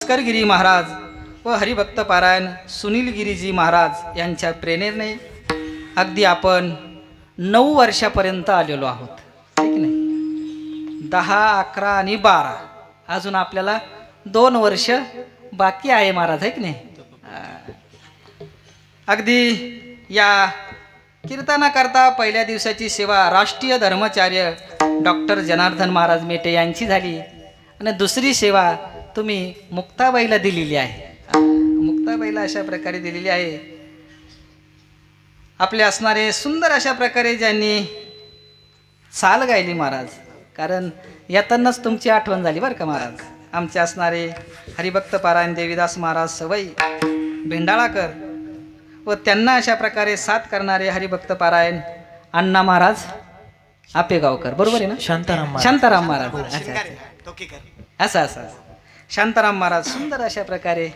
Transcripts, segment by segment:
गिरी महाराज व हरिभक्त पारायण सुनील गिरीजी महाराज यांच्या प्रेरणेने अगदी आपण 9 वर्षापर्यंत आलेलो आहोत, ठीक नाही? 10, 11 आणि 12 अजून आपल्याला 2 वर्ष बाकी आहे महाराज, आहे की नाही? अगदी या कीर्तनाकरता पहिल्या दिवसाची सेवा राष्ट्रीय धर्माचार्य डॉक्टर जनार्दन महाराज मेटे यांची झाली आणि दुसरी सेवा तुम्ही मुक्ताबाईला दिलेली आहे. मुक्ताबाईला अशा प्रकारे दिलेली आहे. आपले असणारे सुंदर अशा प्रकारे ज्यांनी चाल गायली महाराज, कारण येतानाच तुमची आठवण झाली बरं का महाराज. आमचे असणारे हरिभक्त पारायण देवीदास महाराज सवई भेंडाळाकर व त्यांना अशा प्रकारे साथ करणारे हरिभक्त पारायण अण्णा महाराज आपेगावकर, बरोबर आहे ना? शांताराम महाराज. असं असं शांताराम महाराज, सुंदर अशा प्रकारे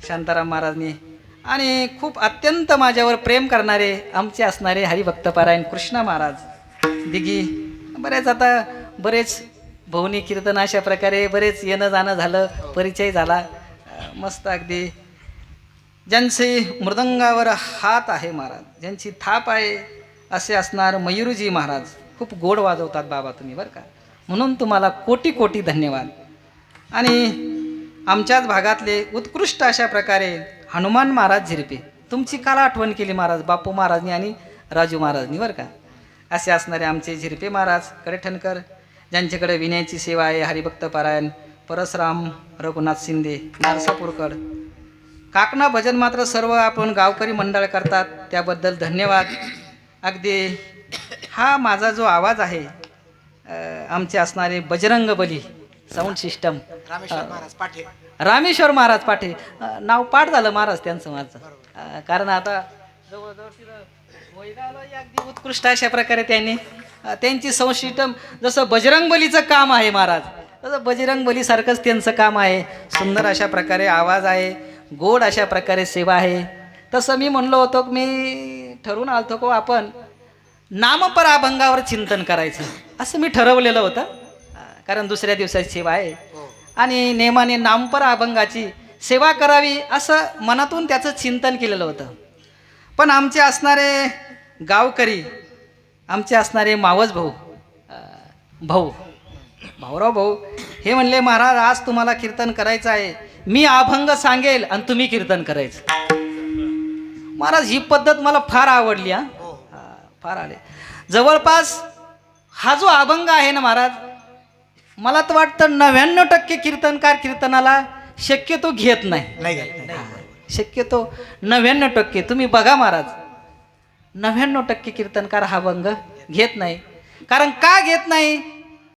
शांताराम महाराजनी आणि खूप अत्यंत माझ्यावर प्रेम करणारे आमचे असणारे हरिभक्त पारायण कृष्णा महाराज दिघी. बरेच भवनी कीर्तन अशा प्रकारे बरेच येणं जाणं झालं, परिचय झाला मस्त. अगदी ज्यांचे मृदंगावर हात आहे महाराज, ज्यांची थाप आहे असे असणार मयूरजी महाराज. खूप गोड वाजवतात बाबा तुम्ही बरं का, म्हणून तुम्हाला कोटी कोटी धन्यवाद. आणि आमच्याच भागातले उत्कृष्ट अशा प्रकारे हनुमान महाराज झिरपे, तुमची काल आठवण केली महाराज बापू महाराजनी आणि राजू महाराजनी बरं का. असे असणारे आमचे झिरपे महाराज कडेठणकर, ज्यांच्याकडे विनयाची सेवा आहे. हरिभक्त पारायण परसराम रघुनाथ शिंदे नारसापूरकर. काकणा भजन मात्र सर्व आपण गावकरी मंडळ करतात, त्याबद्दल धन्यवाद. अगदी हा माझा जो आवाज आहे आमचे असणारे बजरंग बली साऊंड सिस्टम रामेश्वर महाराज पाठे, नाव पाठ झालं महाराज त्यांचं माझं, कारण आता जवळजवळ अगदी उत्कृष्ट अशा प्रकारे त्यांची साऊंड सिस्टम जसं बजरंग बलीचं काम आहे महाराज, तसं बजरंग बलीसारखंच त्यांचं काम आहे. सुंदर अशा प्रकारे आवाज आहे, गोड अशा प्रकारे सेवा आहे. तसं मी म्हणलो होतो, मी ठरवून आलतो को आपण नामपर अभंगावर चिंतन करायचं असं मी ठरवलेलं होतं, कारण दुसऱ्या दिवसाची सेवा आहे आणि नेमाने नामपर अभंगाची सेवा करावी असं मनातून त्याचं चिंतन केलेलं होतं. पण आमचे असणारे गावकरी, आमचे असणारे मावस भाऊराव भाऊ हे म्हणले, महाराज आज तुम्हाला कीर्तन करायचं आहे, मी अभंग सांगेल आणि तुम्ही कीर्तन करायचं. महाराज ही पद्धत मला फार आवडली. फार आले जवळपास हा जो अभंग आहे ना महाराज, मला तर वाटतं 99% कीर्तनकार कीर्तनाला शक्यतो घेत नाही. शक्यतो 99% तुम्ही बघा महाराज, 99% कीर्तनकार हा अभंग घेत नाही. कारण का घेत नाही?